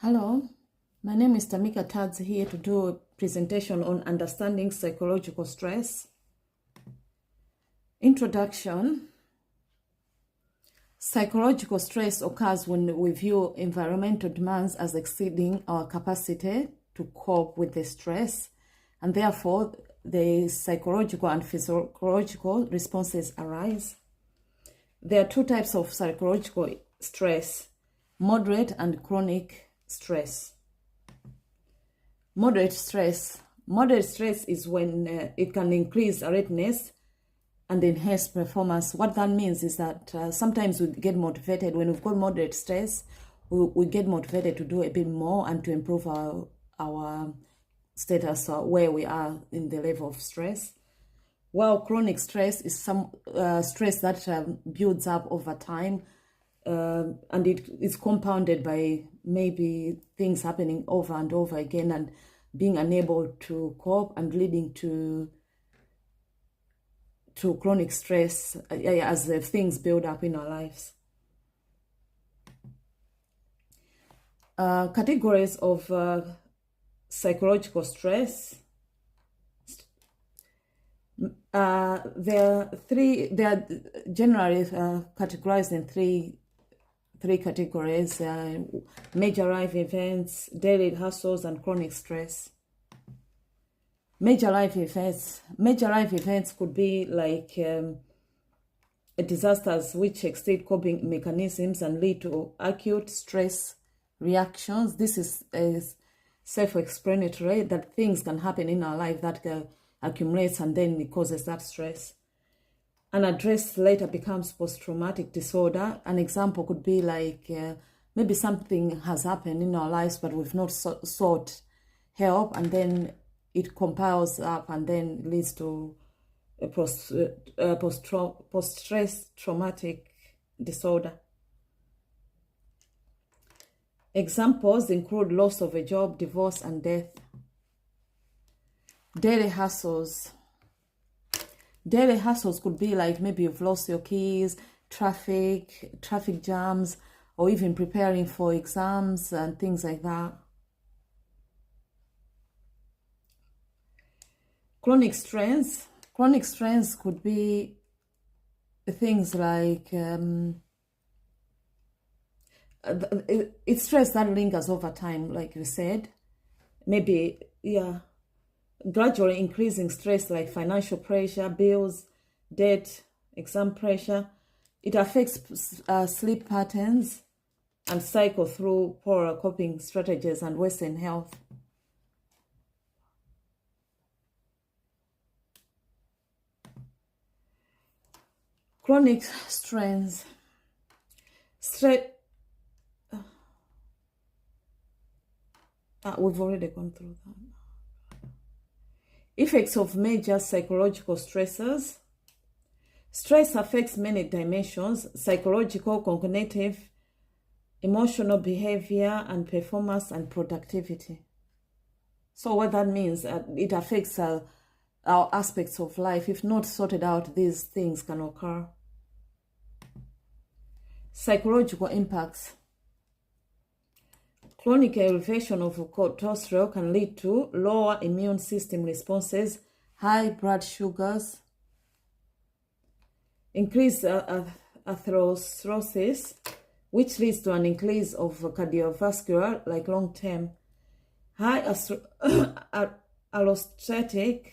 Hello, my name is Tamika Tads here to do a presentation on understanding psychological stress. Introduction. Psychological stress occurs when we view environmental demands as exceeding our capacity to cope with the stress, and therefore the psychological and physiological responses arise. There are two types of psychological stress: moderate and chronic stress. Moderate stress. Moderate stress is when it can increase alertness and enhance performance. What that means is that sometimes we get motivated. When we've got moderate stress, we get motivated to do a bit more and to improve our status where we are in the level of stress. While chronic stress is some stress that builds up over time, and it is compounded by maybe things happening over and over again and being unable to cope and leading to chronic stress as the things build up in our lives. Categories of psychological stress. They are generally categorized in three categories: major life events, daily hassles, and chronic stress. Major life events could be like disasters which exceed coping mechanisms and lead to acute stress reactions. This is self-explanatory, that things can happen in our life that accumulates and then it causes that stress. Unaddressed later becomes post-traumatic disorder. An example could be like maybe something has happened in our lives but we've not sought help, and then it compiles up and then leads to a post-stress traumatic disorder. Examples include loss of a job, divorce, and death. Daily hassles. Daily hassles could be like maybe you've lost your keys, traffic jams, or even preparing for exams and things like that. Chronic stress could be things like it's stress that lingers over time, like we said. Maybe, gradually increasing stress like financial pressure, bills, debt, exam pressure. It affects sleep patterns and cycle through poorer coping strategies and worsen health. Chronic stress. We've already gone through that. Effects of major psychological stressors. Stress affects many dimensions: psychological, cognitive, emotional, behavior, and performance and productivity. So what that means, it affects our aspects of life. If not sorted out, these things can occur. Psychological impacts. Chronic elevation of cortisol can lead to lower immune system responses, high blood sugars, increased atherosclerosis, which leads to an increase of cardiovascular, like long-term. High allostatic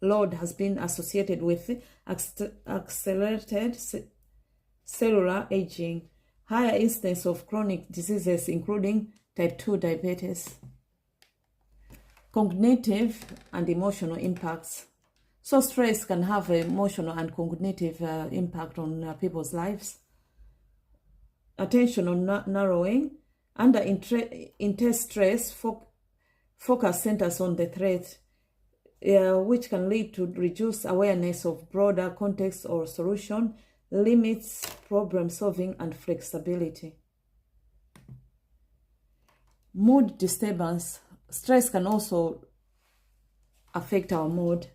load has been associated with accelerated cellular aging, higher incidence of chronic diseases including type 2 diabetes. Cognitive and emotional impacts. So stress can have emotional and cognitive impact on people's lives. Attentional narrowing. Under intense stress, focus centers on the threat, which can lead to reduced awareness of broader context or solution, limits problem solving and flexibility. Mood disturbance. Stress can also affect our mood.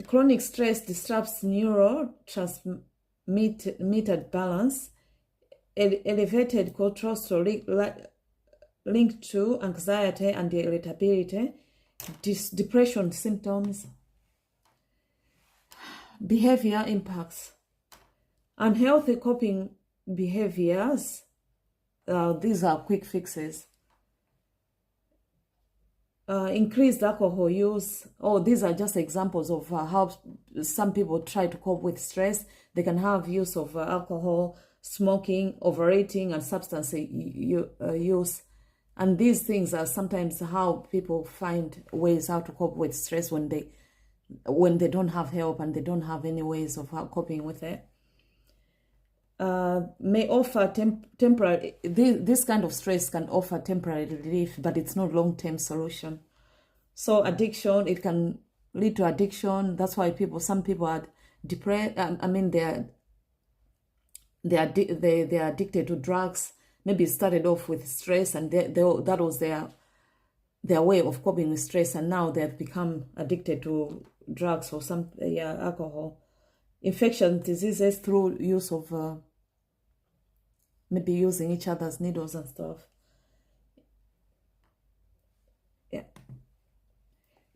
Chronic stress disrupts neurotransmitter balance, elevated cortisol linked to anxiety and irritability, depression symptoms, behavior impacts, unhealthy coping behaviors. These are quick fixes. Increased alcohol use. These are just examples of how some people try to cope with stress. They can have use of alcohol, smoking, overeating, and substance use. And these things are sometimes how people find ways how to cope with stress when they don't have help and they don't have any ways of coping with it. May offer temporary, this kind of stress can offer temporary relief, but it's not long-term solution. So addiction, it can lead to addiction. That's why some people are depressed. I mean, they're addicted to drugs. Maybe it started off with stress, and that was their way of coping with stress, and now they've become addicted to drugs or alcohol. Infectious diseases through use of maybe using each other's needles and stuff. Yeah.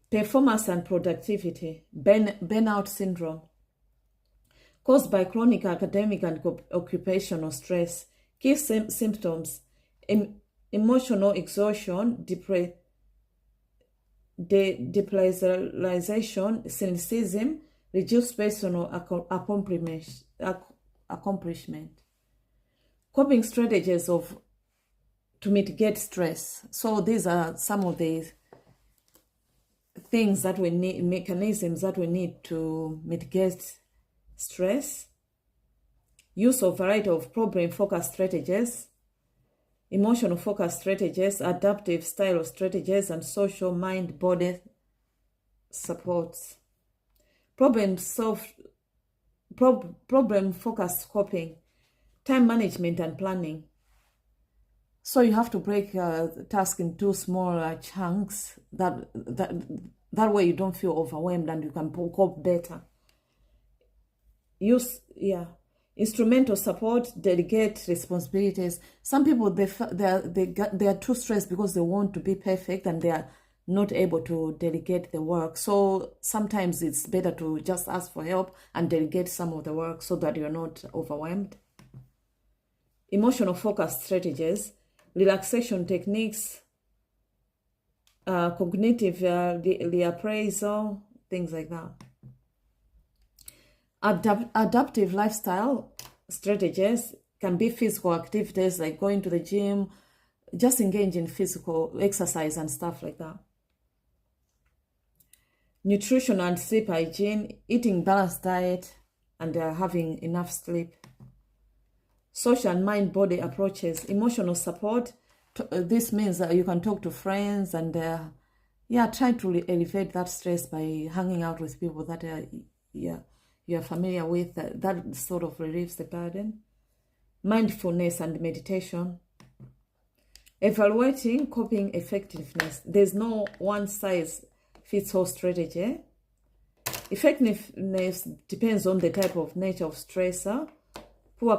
Performance and productivity, burnout syndrome, caused by chronic academic and occupational stress. Key symptoms: emotional exhaustion, depolarization, cynicism, reduced personal accomplishment. Coping strategies to mitigate stress. So these are some of the things that we need, mechanisms that we need to mitigate stress. Use of variety of problem-focused strategies, emotional-focused strategies, adaptive style strategies, and social mind-body supports. Problem-focused coping, time management and planning. So you have to break task into smaller chunks. That way you don't feel overwhelmed and you can cope better. Instrumental support, delegate responsibilities. Some people they are too stressed because they want to be perfect and they are not able to delegate the work. So sometimes it's better to just ask for help and delegate some of the work so that you're not overwhelmed. Emotional focused strategies, relaxation techniques, cognitive reappraisal, things like that. Adaptive lifestyle strategies can be physical activities like going to the gym, just engage in physical exercise and stuff like that. Nutrition and sleep hygiene, eating balanced diet and having enough sleep. Social and mind-body approaches, emotional support. This means that you can talk to friends and try to elevate that stress by hanging out with people that you're familiar with. That sort of relieves the burden. Mindfulness and meditation. Evaluating coping effectiveness. There's no one-size-fits-all strategy. Effectiveness depends on the type of nature of stressor, poor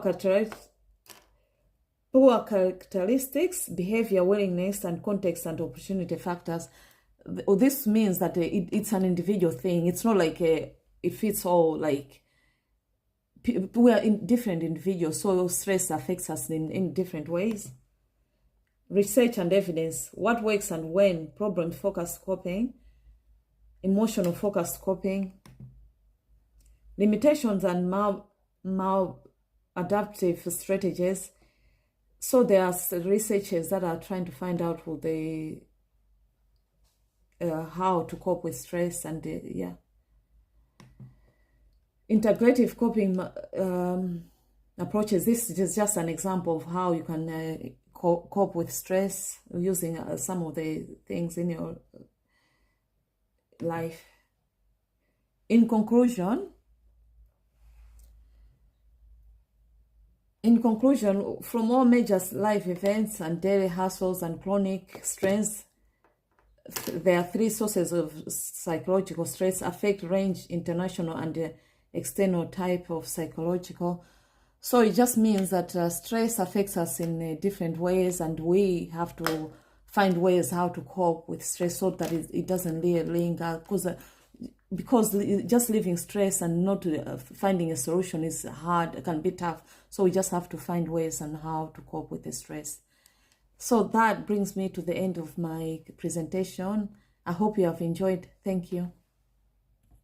characteristics, behavior, willingness, and context and opportunity factors. This means that it's an individual thing. It's not like it fits all. Like we are in different individuals, so stress affects us in different ways. Research and evidence: what works and when. Problem-focused coping, emotional-focused coping. Limitations and maladaptive strategies. So there are researchers that are trying to find out how to cope with stress and integrative coping approaches. This is just an example of how you can cope with stress using some of the things in your life. In conclusion, from all major life events and daily hassles and chronic stress, there are three sources of psychological stress: affect, range, international, and external type of psychological. So it just means that stress affects us in different ways, and we have to find ways how to cope with stress so that it doesn't linger. Because just living stress and not finding a solution is hard, it can be tough. So we just have to find ways on how to cope with the stress. So that brings me to the end of my presentation. I hope you have enjoyed. Thank you.